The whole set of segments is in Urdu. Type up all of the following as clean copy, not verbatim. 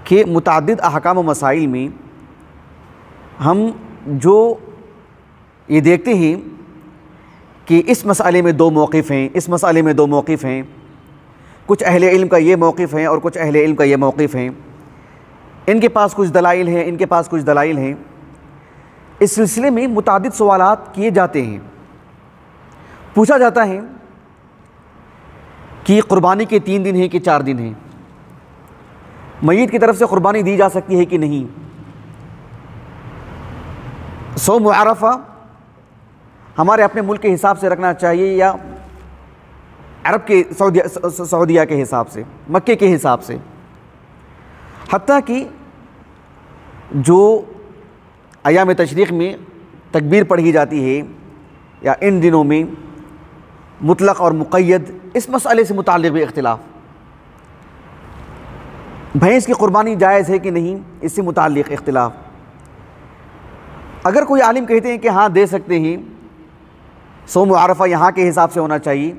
کہ متعدد احکام و مسائل میں ہم جو یہ دیکھتے ہیں کہ اس مسئلے میں دو موقف ہیں، اس مسئلے میں دو موقف ہیں، کچھ اہل علم کا یہ موقف ہے اور کچھ اہل علم کا یہ موقف ہے، ان کے پاس کچھ دلائل ہیں، ان کے پاس کچھ دلائل ہیں۔ اس سلسلے میں متعدد سوالات کیے جاتے ہیں، پوچھا جاتا ہے کہ قربانی کے 3 دن ہیں کہ 4 دن ہیں، میت کی طرف سے قربانی دی جا سکتی ہے کہ نہیں، صوم عرفہ ہمارے اپنے ملک کے حساب سے رکھنا چاہیے یا عرب کے سعودیہ کے حساب سے، مکے کے حساب سے، حتیٰ کہ جو ایام تشریق میں تکبیر پڑھی جاتی ہے یا ان دنوں میں مطلق اور مقید، اس مسئلے سے متعلق بھی اختلاف، بھینس کی قربانی جائز ہے کہ نہیں، اس سے متعلق اختلاف۔ اگر کوئی عالم کہتے ہیں کہ ہاں دے سکتے ہیں، صوم عرفہ یہاں کے حساب سے ہونا چاہیے،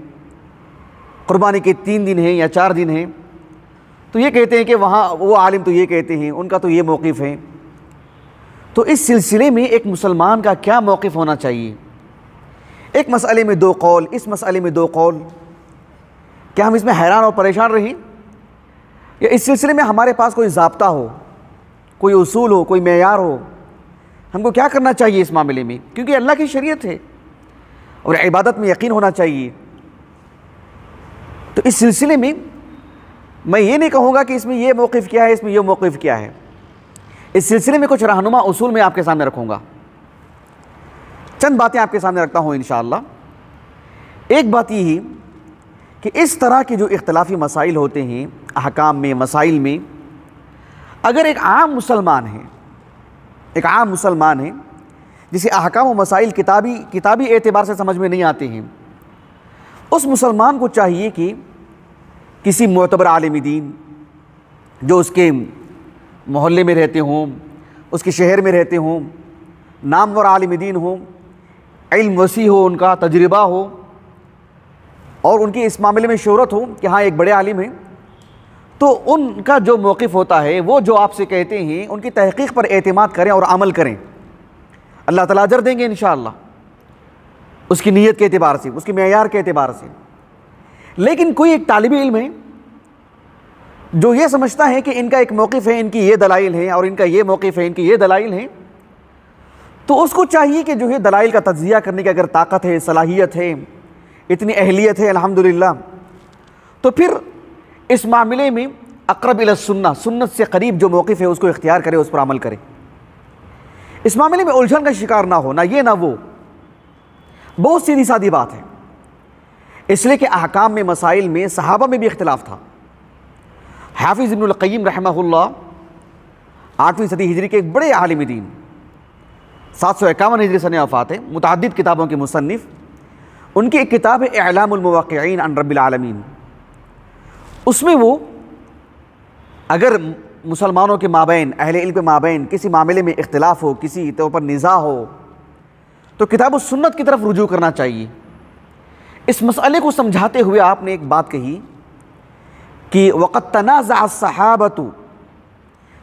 قربانی کے 3 دن ہیں یا 4 دن ہیں، تو یہ کہتے ہیں کہ وہاں وہ عالم تو یہ کہتے ہیں، ان کا تو یہ موقف ہے۔ تو اس سلسلے میں ایک مسلمان کا کیا موقف ہونا چاہیے؟ ایک مسئلے میں 2 قول، اس مسئلے میں 2 قول، کیا ہم اس میں حیران اور پریشان رہیں، یا اس سلسلے میں ہمارے پاس کوئی ضابطہ ہو، کوئی اصول ہو، کوئی معیار ہو، ہم کو کیا کرنا چاہیے اس معاملے میں؟ کیونکہ اللہ کی شریعت ہے اور عبادت میں یقین ہونا چاہیے۔ تو اس سلسلے میں میں یہ نہیں کہوں گا کہ اس میں یہ موقف کیا ہے، اس میں یہ موقف کیا ہے، اس سلسلے میں کچھ رہنما اصول میں آپ کے سامنے رکھوں گا، چند باتیں آپ کے سامنے رکھتا ہوں انشاءاللہ۔ ایک بات یہ کہ اس طرح کے جو اختلافی مسائل ہوتے ہیں احکام میں، مسائل میں، اگر ایک عام مسلمان ہے جسے احکام و مسائل کتابی اعتبار سے سمجھ میں نہیں آتے ہیں، اس مسلمان کو چاہیے کہ کسی معتبر عالم دین جو اس کے محلے میں رہتے ہوں، اس کے شہر میں رہتے ہوں، نامور عالم دین ہوں، علم وسیع ہو، ان کا تجربہ ہو اور ان کی اس معاملے میں شہرت ہو کہ ہاں ایک بڑے عالم ہیں، تو ان کا جو موقف ہوتا ہے، وہ جو آپ سے کہتے ہیں، ان کی تحقیق پر اعتماد کریں اور عمل کریں، اللہ تعالیٰ اجر دیں گے انشاءاللہ، اس کی نیت کے اعتبار سے، اس کے معیار کے اعتبار سے۔ لیکن کوئی ایک طالب علم ہے جو یہ سمجھتا ہے کہ ان کا ایک موقف ہے، ان کی یہ دلائل ہیں، اور ان کا یہ موقف ہے، ان کی یہ دلائل ہیں، تو اس کو چاہیے کہ جو ہے دلائل کا تجزیہ کرنے کی اگر طاقت ہے، صلاحیت ہے، اتنی اہلیت ہے الحمدللہ، تو پھر اس معاملے میں اقرب الی السنہ، سنت سے قریب جو موقف ہے اس کو اختیار کرے، اس پر عمل کرے، اس معاملے میں الجھن کا شکار نہ ہو، نہ یہ نہ وہ، بہت سیدھی سادی بات ہے۔ اس لیے کہ احکام میں، مسائل میں صحابہ میں بھی اختلاف تھا۔ حافظ ابن القیم رحمہ اللہ 8ویں صدی ہجری کے ایک بڑے عالم دین، 751 ہجری سنہ وفات ہے، متعدد کتابوں کے مصنف، ان کی ایک کتاب ہے اعلام الموقعین عن رب العالمین۔ اس میں وہ اگر مسلمانوں کے مابین، اہل علم کے مابین کسی معاملے میں اختلاف ہو، کسی طور پر نزاع ہو، تو کتاب و سنت کی طرف رجوع کرنا چاہیے۔ اس مسئلے کو سمجھاتے ہوئے آپ نے ایک بات کہی کہ وَقَدْ تَنَازَعَ الصَّحَابَةُ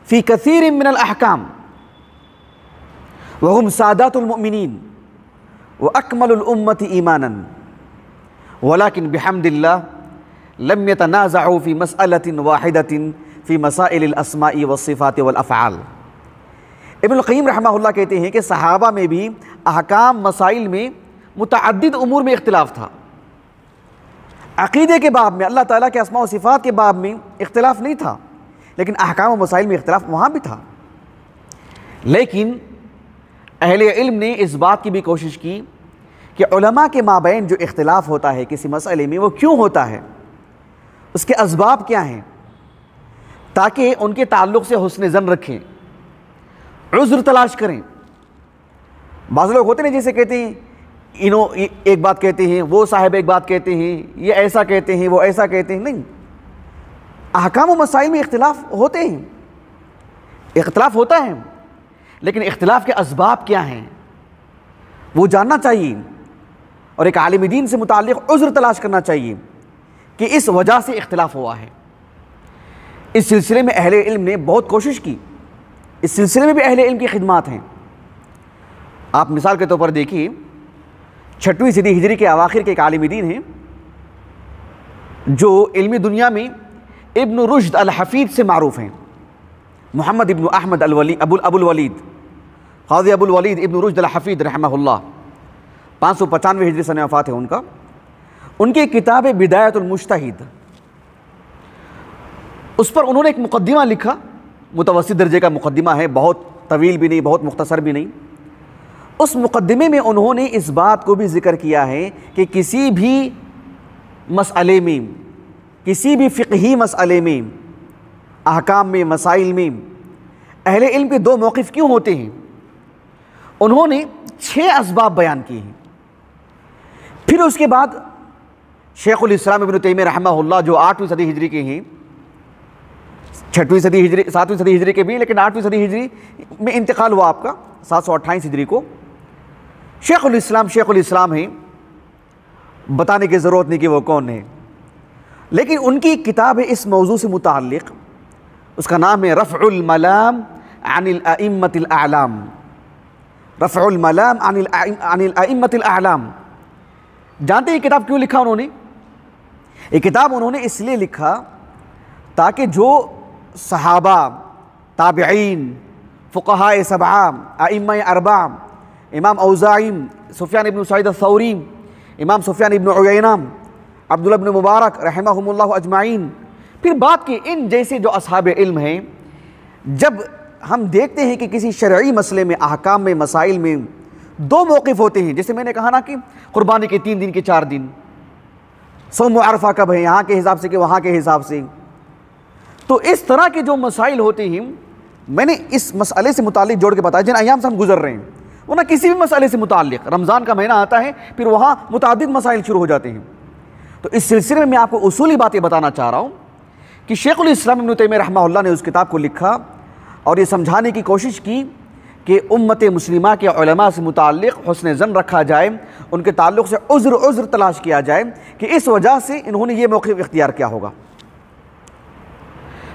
فِي كَثِيرٍ مِّنَ الْأَحْكَامِ وَهُمْ سَادَاتُ الْمُؤْمِنِينَ وَأَكْمَلُ الْأُمَّةِ إِيمَانًا وَلَكِنْ بِحَمْدِ اللَّهِ لَمْ يَتَنَازَعُوا فِي مَسْأَلَةٍ وَاحِدَةٍ فِي مَسَائِلِ الْأَسْمَاءِ وَالصِّفَاتِ وَالْأَفْعَالِ۔ ابن القیم رحمہ اللہ کہتے ہیں کہ صحابہ میں بھی احکام، مسائل میں متعدد امور میں اختلاف تھا۔ عقیدے کے باب میں، اللہ تعالیٰ کے اسماء و صفات کے باب میں اختلاف نہیں تھا، لیکن احکام و مسائل میں اختلاف وہاں بھی تھا۔ لیکن اہل علم نے اس بات کی بھی کوشش کی کہ علماء کے مابین جو اختلاف ہوتا ہے کسی مسئلے میں، وہ کیوں ہوتا ہے، اس کے اسباب کیا ہیں، تاکہ ان کے تعلق سے حسن ظن رکھیں، عذر تلاش کریں۔ بعض لوگ ہوتے ہیں جیسے کہتے ہیں ایک بات کہتے ہیں، وہ صاحب ایک بات کہتے ہیں، یہ ایسا کہتے ہیں، وہ ایسا کہتے ہیں، نہیں، احکام و مسائل میں اختلاف ہوتے ہیں، اختلاف ہوتا ہے، لیکن اختلاف کے اسباب کیا ہیں وہ جاننا چاہیے، اور ایک عالم دین سے متعلق عذر تلاش کرنا چاہیے کہ اس وجہ سے اختلاف ہوا ہے۔ اس سلسلے میں اہل علم نے بہت کوشش کی، اس سلسلے میں بھی اہل علم کی خدمات ہیں۔ آپ مثال کے طور پر دیکھیے 6ویں صدی ہجری کے اواخر کے ایک عالم دین ہیں جو علمی دنیا میں ابن رشد الحفید سے معروف ہیں، محمد ابن احمد ابو الولید، قاضی ابو الولید ابن رشد الحفید رحمہ اللہ، 595 ہجری سنہ وفات ہے ان کا۔ ان کی کتاب بدایۃ المجتہد، اس پر انہوں نے ایک مقدمہ لکھا، متوسط درجے کا مقدمہ ہے، بہت طویل بھی نہیں، بہت مختصر بھی نہیں۔ اس مقدمے میں انہوں نے اس بات کو بھی ذکر کیا ہے کہ کسی بھی مسئلے میں، کسی بھی فقہی مسئلے میں، احکام میں، مسائل میں اہل علم کے 2 موقف کیوں ہوتے ہیں؟ انہوں نے 6 اسباب بیان کیے ہیں۔ پھر اس کے بعد شیخ الاسلام ابن تیمیہ رحمہ اللہ جو 8ویں صدی ہجری کے ہیں، 6ویں صدی ہجری 7ویں صدی ہجری کے بھی، لیکن 8ویں صدی ہجری میں انتقال ہوا آپ کا 728 ہجری کو۔ شیخ الاسلام ہیں، بتانے کی ضرورت نہیں کہ وہ کون ہے، لیکن ان کی کتاب ہے اس موضوع سے متعلق، اس کا نام ہے رفع الملام عن الائمة الاعلام، رفع الملام عن الائمة الاعلام۔ جانتے ہیں یہ کتاب کیوں لکھا انہوں نے؟ یہ کتاب انہوں نے اس لیے لکھا تاکہ جو صحابہ، تابعین، فقہاء 7، ائمہ 4، امام اوزاعی، سفیان ابن سعید الثوری، امام سفیان ابن عیینہ، عبداللہ ابن مبارک رحمہم اللہ اجمعین، پھر بات کی ان جیسے جو اصحاب علم ہیں، جب ہم دیکھتے ہیں کہ کسی شرعی مسئلے میں، احکام میں، مسائل میں 2 موقف ہوتے ہیں، جیسے میں نے کہا نا کہ قربانی کے 3 دن کے 4 دن، صوم عرفہ کب ہے یہاں کے حساب سے کہ وہاں کے حساب سے، تو اس طرح کے جو مسائل ہوتے ہیں میں نے اس مسئلے سے متعلق جوڑ کے بتایا جن ایام سے ہم گزر رہے ہیں، وہ نہ کسی بھی مسئلے سے متعلق، رمضان کا مہینہ آتا ہے پھر وہاں متعدد مسائل شروع ہو جاتے ہیں۔ تو اس سلسلے میں آپ کو اصولی باتیں بتانا چاہ رہا ہوں کہ شیخ الاسلام ابن تیمیہ رحمہ اللہ نے اس کتاب کو لکھا اور یہ سمجھانے کی کوشش کی کہ امت مسلمہ کے علماء سے متعلق حسن ظن رکھا جائے، ان کے تعلق سے عذر تلاش کیا جائے کہ اس وجہ سے انہوں نے یہ موقف اختیار کیا ہوگا۔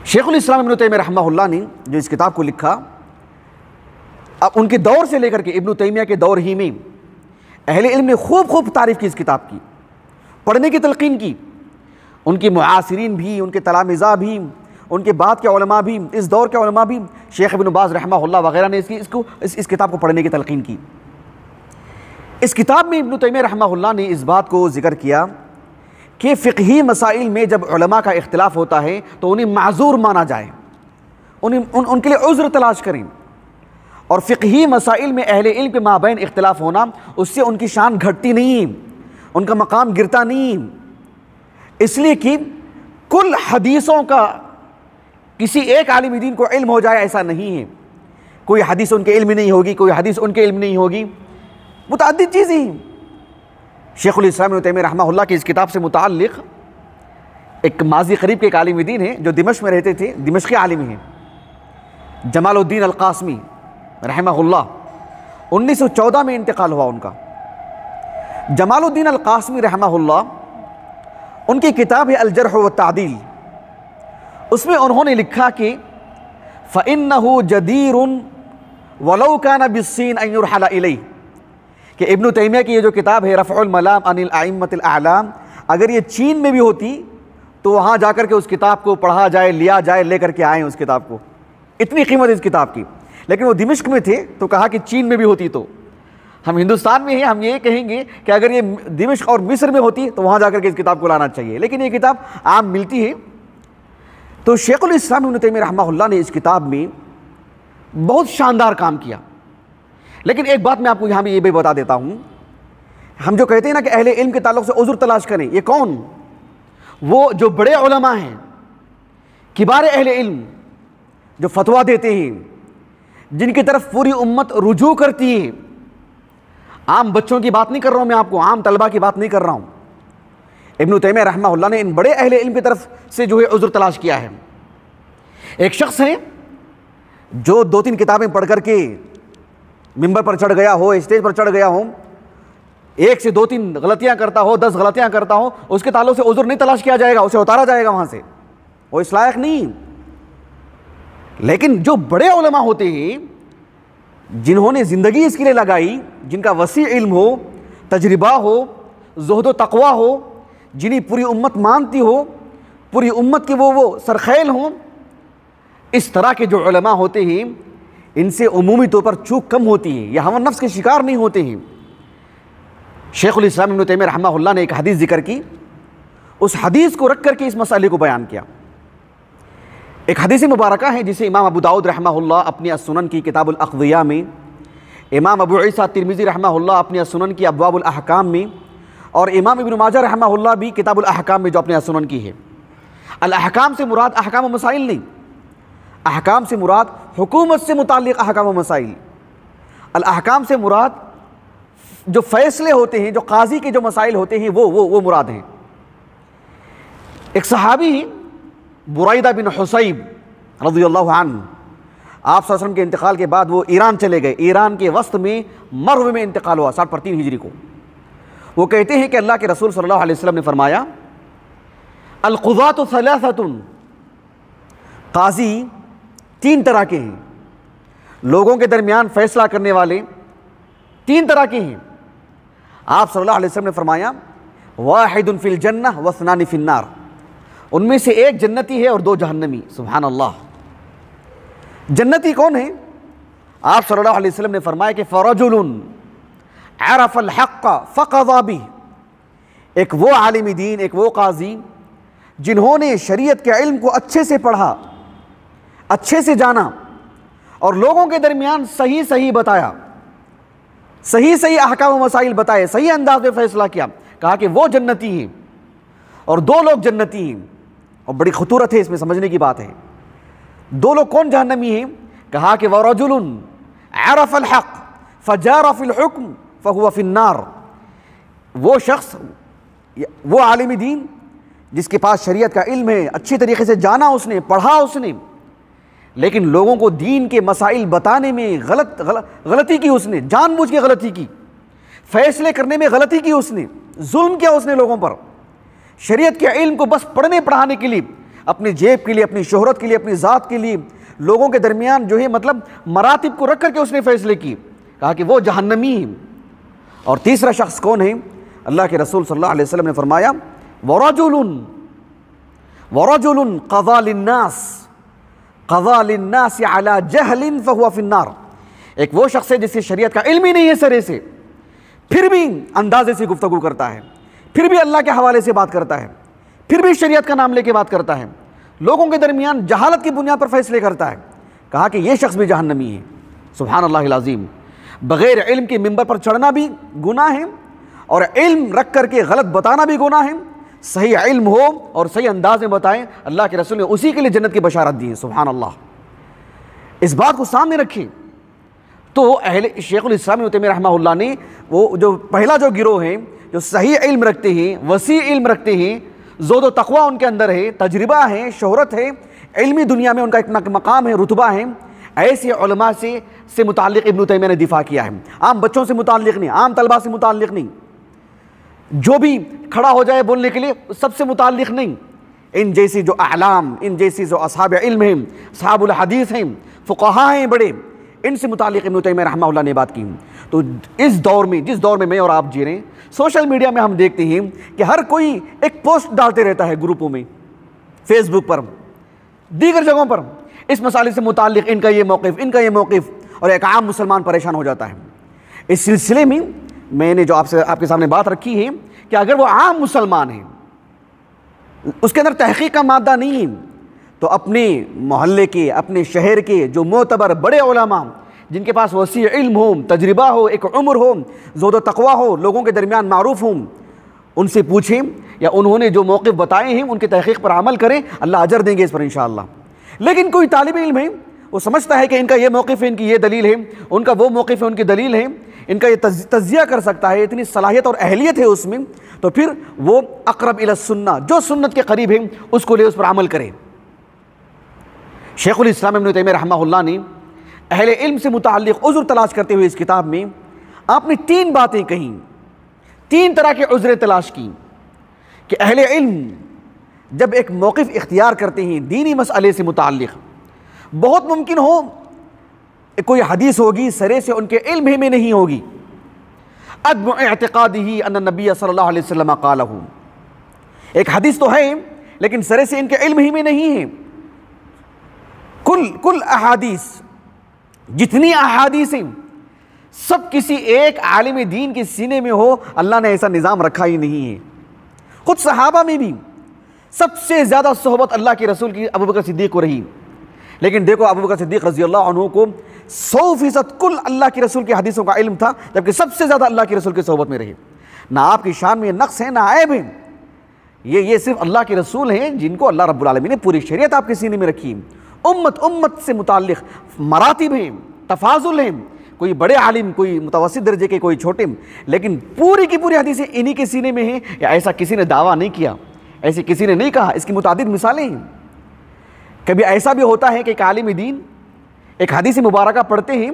شیخ الاسلام ابن تیمیہ رحمہ اللہ نے جو اس کتاب کو لکھا، اب ان کے دور سے لے کر کے ابن تیمیہ کے دور ہی میں اہل علم نے خوب تعریف کی اس کتاب کی، پڑھنے کی تلقین کی، ان کے معاصرین بھی، ان کے تلامذہ بھی، ان کے بعد کے علماء بھی، اس دور کے علماء بھی، شیخ ابن باز رحمہ اللہ وغیرہ نے اس کتاب کو پڑھنے کی تلقین کی۔ اس کتاب میں ابن تیمیہ رحمہ اللہ نے اس بات کو ذکر کیا کہ فقہی مسائل میں جب علماء کا اختلاف ہوتا ہے تو انہیں معذور مانا جائے، ان کے لیے عذر تلاش کریں، اور فقہی مسائل میں اہل علم کے مابین اختلاف ہونا اس سے ان کی شان گھٹتی نہیں، ان کا مقام گرتا نہیں، اس لیے کہ کل حدیثوں کا کسی ایک عالم دین کو علم ہو جائے ایسا نہیں ہے، کوئی حدیث ان کے علم نہیں ہوگی، کوئی حدیث ان کے علم نہیں ہوگی، متعدد چیزیں ہیں۔ شیخ الاسلام ابن تیمیہ رحمہ اللہ کی اس کتاب سے متعلق ایک ماضی قریب کے ایک عالم دین ہیں جو دمشق میں رہتے تھے، دمشقی عالم ہیں، جمال الدین القاسمی رحمہ اللہ، 1914 میں انتقال ہوا ان کا۔ جمال الدین القاسمی رحمہ اللہ، ان کی کتاب ہے الجرح والتعدیل، اس میں انہوں نے لکھا کہ فَإِنَّهُ جَدِيرٌ وَلَوْ كَانَ بِالصِّينِ أَن يُرْحَلَ إِلَيْهِ، کہ ابن تیمیہ کی یہ جو کتاب ہے رفع الملام عن الائمة الاعلام، اگر یہ چین میں بھی ہوتی تو وہاں جا کر کے اس کتاب کو پڑھا جائے، لیا جائے، لے کر کے آئیں اس کتاب کو، اتنی قیمت اس کتاب کی، لیکن وہ دمشق میں تھے تو کہا کہ چین میں بھی ہوتی تو، ہم ہندوستان میں ہیں، ہم یہ کہیں گے کہ اگر یہ دمشق اور مصر میں ہوتی تو وہاں جا کر کے اس کتاب کو لانا چاہیے، لیکن یہ کتاب عام ملتی ہے۔ تو شیخ الاسلام ابن تیمیہ رحمہ اللہ نے اس کتاب میں بہت شاندار کام کیا، لیکن ایک بات میں آپ کو یہاں بھی یہ بھی بتا دیتا ہوں، ہم جو کہتے ہیں نا کہ اہل علم کے تعلق سے عذر تلاش کریں، یہ کون؟ وہ جو بڑے علماء ہیں، کبار اہل علم، جو فتویٰ دیتے ہیں، جن کی طرف پوری امت رجوع کرتی ہے۔ عام بچوں کی بات نہیں کر رہا ہوں میں آپ کو، عام طلبہ کی بات نہیں کر رہا ہوں۔ ابن تیمیہ رحمہ اللہ نے ان بڑے اہل علم کی طرف سے جو ہے عذر تلاش کیا ہے۔ ایک شخص ہے جو 2-3 کتابیں پڑھ کر کے ممبر پر چڑھ گیا ہو، اسٹیج پر چڑھ گیا ہو، 1 سے 2-3 غلطیاں کرتا ہو، 10 غلطیاں کرتا ہو، اس کے تعلق سے عذر نہیں تلاش کیا جائے گا، اسے اتارا جائے گا وہاں سے، وہ اس لائق نہیں۔ لیکن جو بڑے علماء ہوتے ہیں جنہوں نے زندگی اس کے لیے لگائی، جن کا وسیع علم ہو، تجربہ ہو، زہد و تقوی ہو، جنہیں پوری امت مانتی ہو، پوری امت کے وہ سرخیل ہوں، اس طرح کے جو علماء ہوتے ہیں ان سے عمومی طور پر چوک کم ہوتی ہے، یہ ہوا نفس کے شکار نہیں ہوتے ہیں۔ شیخ الاسلام ابن تیمیہ رحمہ اللہ نے ایک حدیث ذکر کی، اس حدیث کو رکھ کر کے اس مسئلے کو بیان کیا۔ ایک حدیث مبارکہ ہے جسے امام ابو داؤد رحمہ اللہ اپنی السنن کی کتاب الاقضیہ میں، امام ابو عیسیٰ ترمذی رحمہ اللہ اپنی السنن کی ابواب الاحکام میں، اور امام ابن ماجہ رحمہ اللہ بھی کتاب الاحکام میں جو اپنی السنن کی ہے۔ الاحکام سے مراد احکام و مسائل نہیں، احکام سے مراد حکومت سے متعلق احکام و مسائل، الاحکام سے مراد جو فیصلے ہوتے ہیں، جو قاضی کے جو مسائل ہوتے ہیں وہ مراد ہیں۔ ایک صحابی برائدہ بن حصیب رضی اللہ عنہ، آپ صلی اللہ علیہ وسلم کے انتقال کے بعد وہ ایران چلے گئے، ایران کے وسط میں مرو میں انتقال ہوا 60 ہجری کو۔ وہ کہتے ہیں کہ اللہ کے رسول صلی اللہ علیہ وسلم نے فرمایا القضاۃ ثلاثۃ، قاضی 3 طرح کے ہیں، لوگوں کے درمیان فیصلہ کرنے والے 3 طرح کے ہیں۔ آپ صلی اللہ علیہ وسلم نے فرمایا واحد فی الجنہ واثنان فی النار، ان میں سے ایک جنتی ہے اور 2 جہنمی۔ سبحان اللہ، جنتی کون ہے؟ آپ صلی اللہ علیہ وسلم نے فرمایا کہ فرجل عرف الحق فقضى به، ایک وہ عالم دین، ایک وہ قاضی جنہوں نے شریعت کے علم کو اچھے سے پڑھا، اچھے سے جانا، اور لوگوں کے درمیان صحیح بتایا، صحیح احکام و مسائل بتائے، صحیح انداز میں فیصلہ کیا، کہا کہ وہ جنتی ہیں، اور 2 لوگ جنتی ہیں، اور بڑی خطورت ہے اس میں، سمجھنے کی بات ہے۔ 2 لوگ کون جہنمی ہیں؟ کہا کہ وَرَجُلٌ عَرَفَ الْحَقِّ فَجَارَ فِي الْحُكْمِ فَهُوَ فِي النَّارِ، وہ شخص، وہ عالم دین جس کے پاس شریعت کا علم ہے، اچھی طریقے سے جانا اس نے، پڑھا اس نے، لیکن لوگوں کو دین کے مسائل بتانے میں غلطی کی، اس نے جان بوجھ کے غلطی کی، فیصلے کرنے میں غلطی کی، اس نے ظلم کیا اس نے لوگوں پر، شریعت کے علم کو بس پڑھنے پڑھانے کے لیے، اپنی جیب کے لیے، اپنی شہرت کے لیے، اپنی ذات کے لیے، لوگوں کے درمیان جو ہے مطلب مراتب کو رکھ کر کے اس نے فیصلے کی، کہا کہ وہ جہنمی ہیں۔ اور تیسرا شخص کون ہے؟ اللہ کے رسول صلی اللہ علیہ وسلم نے فرمایا وَرَجُلٌ قَضَى لِلنَّاسِ عَلَى جَهْلٍ فَهُوَ فِي النَّارِ، ایک وہ شخص ہے جس سے شریعت کا علم ہی نہیں ہے سرے سے، پھر بھی اندازے سے گفتگو کرتا ہے، پھر بھی اللہ کے حوالے سے بات کرتا ہے، پھر بھی شریعت کا نام لے کے بات کرتا ہے، لوگوں کے درمیان جہالت کی بنیاد پر فیصلے کرتا ہے، کہا کہ یہ شخص بھی جہنمی ہے۔ سبحان اللہ العظیم، بغیر علم کے ممبر پر چڑھنا بھی گناہ ہے، اور علم رکھ کر کے غلط بتانا بھی گناہ ہے۔ صحیح علم ہو اور صحیح انداز میں بتائیں، اللہ کے رسول نے اسی کے لیے جنت کی بشارت دی ہے۔ سبحان اللہ، اس بات کو سامنے رکھیں۔ تو شیخ الاسلام ابن تیمیہ رحمہ اللہ نے وہ جو پہلا جو گروہ ہیں جو صحیح علم رکھتے ہیں، وسیع علم رکھتے ہیں، زہد و تقوی ان کے اندر ہے، تجربہ ہے، شہرت ہے، علمی دنیا میں ان کا ایک مقام ہے، رتبہ ہے، ایسے علماء سے متعلق ابن تیمیہ نے دفاع کیا ہے۔ عام بچوں سے متعلق نہیں، عام طلبہ سے متعلق نہیں، جو بھی کھڑا ہو جائے بولنے کے لیے سب سے متعلق نہیں، ان جیسی جو اعلام، ان جیسی جو اصحاب علم ہیں، اصحاب الحدیث ہیں، فقہاء ہیں بڑے، ان سے متعلق ابن تیمیہ رحمہ اللہ نے بات کی۔ تو اس دور میں، جس دور میں اور آپ جی رہے ہیں، سوشل میڈیا میں ہم دیکھتے ہیں کہ ہر کوئی ایک پوسٹ ڈالتے رہتا ہے گروپوں میں، فیس بک پر، دیگر جگہوں پر، اس مسئلے سے متعلق ان کا یہ موقف، ان کا یہ موقف، اور ایک عام مسلمان پریشان ہو جاتا ہے۔ اس سلسلے میں میں نے جو آپ کے سامنے بات رکھی ہے کہ اگر وہ عام مسلمان ہیں، اس کے اندر تحقیق کا مادہ نہیں ہے، تو اپنے محلے کے، اپنے شہر کے جو معتبر بڑے علماء جن کے پاس وسیع علم ہو، تجربہ ہو، ایک عمر ہو، زہد و تقوی ہو، لوگوں کے درمیان معروف ہوں، ان سے پوچھیں، یا انہوں نے جو موقف بتائے ہیں ان کی تحقیق پر عمل کریں، اللہ اجر دیں گے اس پر انشاءاللہ۔ لیکن کوئی طالب علم ہے، وہ سمجھتا ہے کہ ان کا یہ موقف ہے، ان کی یہ دلیل ہے، ان کا وہ موقف ہے، ان کی دلیل ہے، ان کا یہ تجزیہ کر سکتا ہے، اتنی صلاحیت اور اہلیت ہے اس میں، تو پھر وہ اقرب الی السنہ، جو سنت کے قریب ہے اس کو لے، اس پر عمل کرے۔ شیخ الاسلام ابن تیمیہ رحمہ اللہ نے اہل علم سے متعلق عذر تلاش کرتے ہوئے اس کتاب میں آپ نے 3 باتیں کہیں، 3 طرح کے عذریں تلاش کی کہ اہل علم جب ایک موقف اختیار کرتے ہیں دینی مسئلے سے متعلق، بہت ممکن ہو کوئی حدیث ہوگی سرے سے ان کے علم ہی میں نہیں ہوگی. عدم اعتقادہ ان النبی صلی اللہ علیہ وسلم قالہ، ایک حدیث تو ہے لیکن سرے سے ان کے علم ہی میں نہیں ہے. کل احادیث، جتنی احادیث ہیں سب کسی ایک عالم دین کے سینے میں ہو، اللہ نے ایسا نظام رکھا ہی نہیں ہے. خود صحابہ میں بھی سب سے زیادہ صحبت اللہ کے رسول کی ابوبکر صدیق کو رہی، لیکن دیکھو ابوبکر صدیق رضی اللہ عنہ کو 100% کل اللہ کے رسول کی حدیثوں کا علم تھا، جبکہ سب سے زیادہ اللہ کے رسول کی صحبت میں رہے. نہ آپ کی شان میں نقص ہے نہ عیب ہے، یہ صرف اللہ کے رسول ہیں جن کو اللہ رب العالمین نے پوری شریعت آپ کے سینے میں رکھی. امت سے متعلق مراتب ہیں، تفاضل ہیں، کوئی بڑے عالم، کوئی متوسط درجے کے، کوئی چھوٹے، لیکن پوری کی پوری حدیثیں انہی کے سینے میں ہیں. یا ایسا کسی نے دعویٰ نہیں کیا، ایسے کسی نے نہیں کہا. اس کی متعدد مثالیں ہیں. کبھی ایسا بھی ہوتا ہے کہ ایک عالم دین ایک حدیث مبارکہ پڑھتے ہیں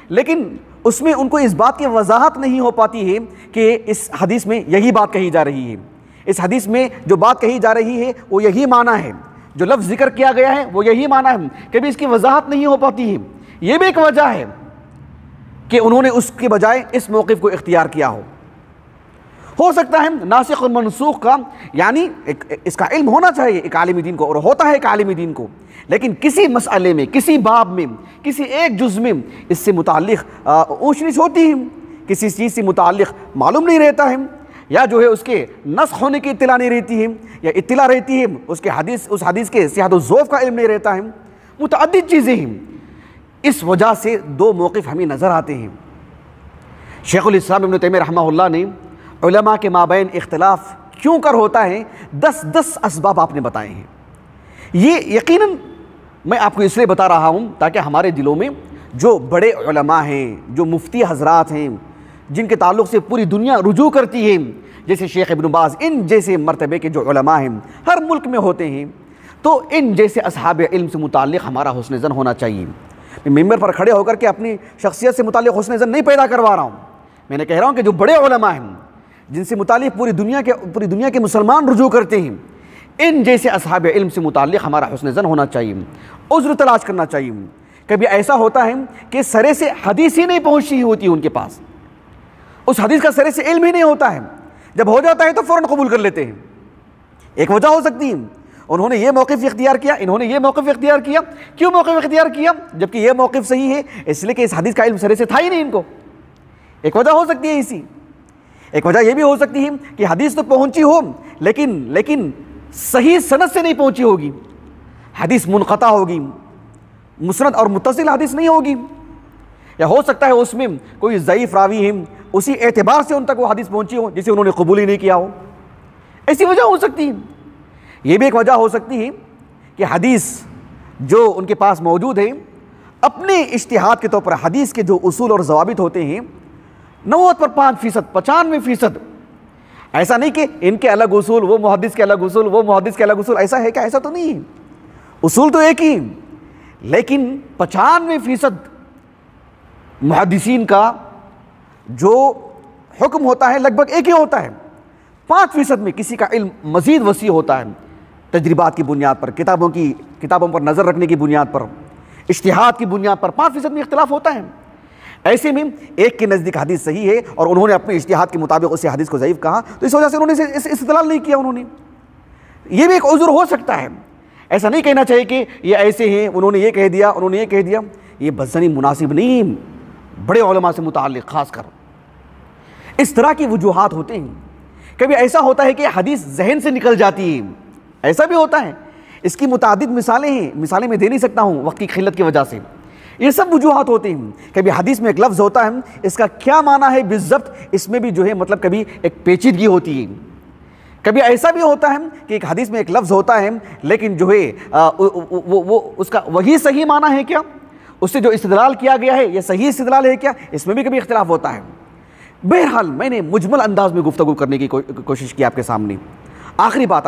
لیکن اس میں ان کو اس بات کی وضاحت نہیں ہو پاتی ہے کہ اس حدیث میں یہی بات کہی جا رہی ہے، اس حدیث میں جو بات کہی جا رہی ہے وہ یہی معنی ہے، جو لفظ ذکر کیا گیا ہے وہ یہی معنی ہے. کبھی اس کی وضاحت نہیں ہو پاتی ہے. یہ بھی ایک وجہ ہے کہ انہوں نے اس کے بجائے اس موقف کو اختیار کیا ہو سکتا ہے ناسخ اور منسوخ کا، یعنی اس کا علم ہونا چاہیے ایک عالم دین کو، اور ہوتا ہے ایک عالم دین کو، لیکن کسی مسئلے میں، کسی باب میں، کسی ایک جز میں اس سے متعلق اونچ نیچ ہوتی ہے، کسی چیز سے متعلق معلوم نہیں رہتا ہے، یا جو ہے اس کے نسخ ہونے کی اطلاع نہیں رہتی ہے، یا اطلاع رہتی ہے اس حدیث کے صحت و ضعف کا علم نہیں رہتا ہے. متعدد چیزیں ہیں. اس وجہ سے دو موقف ہمیں نظر آتے ہیں. شیخ الاسلام ابن تیمیہ رحمہ اللہ نے علماء کے مابین اختلاف کیوں کر ہوتا ہے 10 اسباب آپ نے بتائے ہیں. یہ یقیناً میں آپ کو اس لیے بتا رہا ہوں تاکہ ہمارے دلوں میں جو بڑے علماء ہیں، جو مفتی حضرات ہیں، جن کے تعلق سے پوری دنیا رجوع کرتی ہے، جیسے شیخ ابن باز، ان جیسے مرتبے کے جو علماء ہیں ہر ملک میں ہوتے ہیں، تو ان جیسے اصحاب علم سے متعلق ہمارا حسن ظن ہونا چاہیے. میں ممبر پر کھڑے ہو کر کے اپنی شخصیت سے متعلق حسن ظن نہیں پیدا کروا رہا ہوں. میں نے کہہ رہا ہوں کہ جو بڑے علماء ہیں جن سے متعلق پوری دنیا کے مسلمان رجوع کرتے ہیں، ان جیسے اصحاب علم سے متعلق ہمارا حسن ظن ہونا چاہیے، عذر تلاش کرنا چاہیے. کبھی ایسا ہوتا ہے کہ سرے سے حدیث ہی نہیں پہنچی ہوتی ان کے پاس، اس حدیث کا سرے سے علم ہی نہیں ہوتا ہے، جب ہو جاتا ہے تو فوراً قبول کر لیتے ہیں. ایک وجہ ہو سکتی ہے انہوں نے یہ موقف اختیار کیا، انہوں نے یہ موقف اختیار کیا. کیوں موقف اختیار کیا؟ جبکہ یہ موقف صحیح ہے، اس لیے کہ اس حدیث کا علم سرے سے تھا ہی نہیں ان کو. ایک وجہ ہو سکتی ہے اسی. ایک وجہ یہ بھی ہو سکتی ہے کہ حدیث تو پہنچی ہو لیکن صحیح سند سے نہیں پہنچی ہوگی، حدیث منقطع ہوگی، مسند اور متصل حدیث نہیں ہوگی. یا ہو سکتا ہے اس میں کوئی ضعیف راوی ہے، اسی اعتبار سے ان تک وہ حدیث پہنچی ہو جسے انہوں نے قبول ہی نہیں کیا ہو. ایسی وجہ ہو سکتی ہے. یہ بھی ایک وجہ ہو سکتی ہے کہ حدیث جو ان کے پاس موجود ہے، اپنے اجتہاد کے طور پر حدیث کے جو اصول اور ضوابط ہوتے ہیں 90 پر 5%، 95%. ایسا نہیں کہ ان کے الگ اصول، وہ محدث کے الگ اصول، وہ محدث کے الگ اصول. ایسا ہے کیا؟ ایسا تو نہیں ہے. اصول تو ایک ہی، لیکن 95% محدثین کا جو حکم ہوتا ہے لگ بھگ ایک ہی ہوتا ہے. 5% میں کسی کا علم مزید وسیع ہوتا ہے، تجربات کی بنیاد پر، کتابوں پر نظر رکھنے کی بنیاد پر، اجتہاد کی بنیاد پر 5% میں اختلاف ہوتا ہے. ایسے میں ایک کے نزدیک حدیث صحیح ہے اور انہوں نے اپنے اجتہاد کے مطابق اسے حدیث کو ضعیف کہا، تو اس وجہ سے انہوں نے استدلال نہیں کیا. انہوں نے یہ بھی ایک عذر ہو سکتا ہے. ایسا نہیں کہنا چاہیے کہ یہ ایسے ہیں، انہوں نے یہ کہہ دیا، انہوں نے یہ کہہ دیا. یہ بدظنی مناسب نہیں بڑے علماء سے متعلق. خاص کر اس طرح کی وجوہات ہوتے ہیں. کبھی ایسا ہوتا ہے کہ حدیث ذہن سے نکل جاتی ہے، ایسا بھی ہوتا ہے. اس کی متعدد مثالیں ہیں، مثالیں میں دے نہیں سکتا ہوں وقت کی قلت کی وجہ سے. یہ سب وجوہات ہوتے ہیں. کبھی حدیث میں ایک لفظ ہوتا ہے، اس کا کیا معنی ہے بالضبط، اس میں بھی جو ہے مطلب کبھی ایک پیچیدگی ہوتی ہے. کبھی ایسا بھی ہوتا ہے کہ ایک حدیث میں ایک لفظ ہوتا ہے لیکن جو ہے وہ اس کا وہی صحیح معنی ہے کیا، اس سے جو استدلال کیا گیا ہے یہ صحیح استدلال ہے کیا، اس میں بھی کبھی اختلاف ہوتا ہے. بہرحال میں نے مجمل انداز میں گفتگو کرنے کی کوشش کی آپ کے سامنے. آخری بات